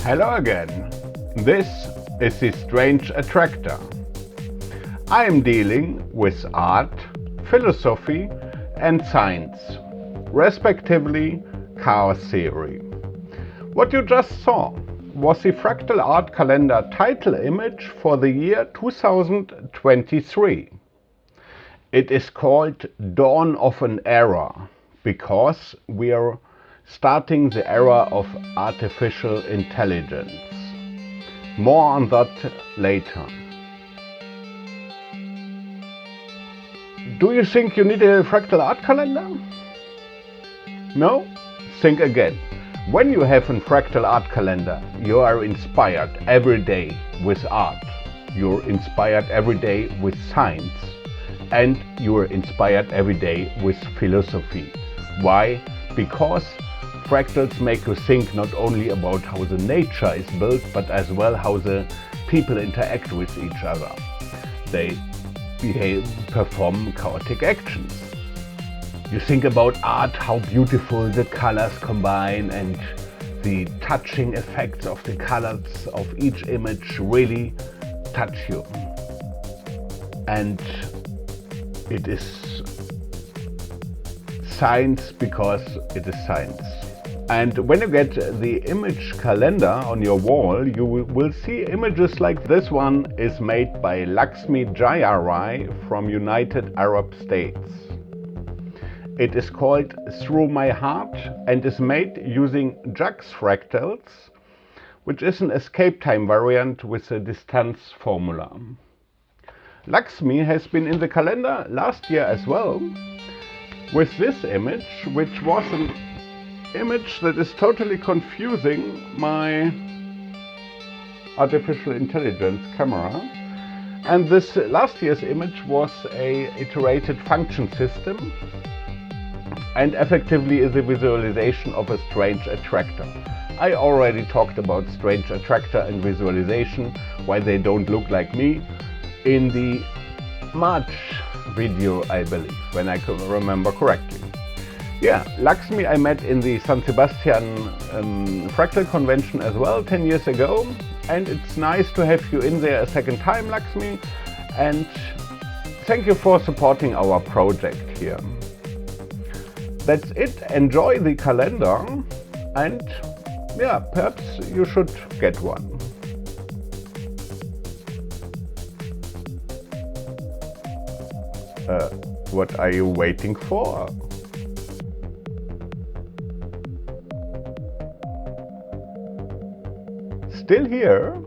Hello again. This is the Strange Attractor. I am dealing with art, philosophy and science, respectively chaos theory. What you just saw was the Fractal Art Calendar title image for the year 2023. It is called Dawn of an Era because we are starting the era of artificial intelligence. More on that later. Do you think you need a fractal art calendar? No? Think again. When you have a fractal art calendar, you are inspired every day with art. You're inspired every day with science. And you are inspired every day with philosophy. Why? Because fractals make you think not only about how the nature is built, but as well how the people interact with each other. They perform chaotic actions. You think about art, how beautiful the colors combine and the touching effects of the colors of each image really touch you. And it is science because it is science. And when you get the image calendar on your wall, you will see images like this one is made by Lakshmi Jayarai from United Arab States. It is called Through My Heart and is made using Jax fractals, which is an escape time variant with a distance formula. Lakshmi has been in the calendar last year as well with this image, which was an image that is totally confusing my artificial intelligence camera. And this last year's image was a iterated function system and effectively is a visualization of a strange attractor. I already talked about strange attractor and visualization, why they don't look like me, in the March video, I believe, when I can remember correctly. Yeah, Lakshmi I met in the San Sebastian Fractal Convention as well 10 years ago, and it's nice to have you in there a second time, Lakshmi, and thank you for supporting our project here. That's it. Enjoy the calendar, and yeah, perhaps you should get one. What are you waiting for? Still here?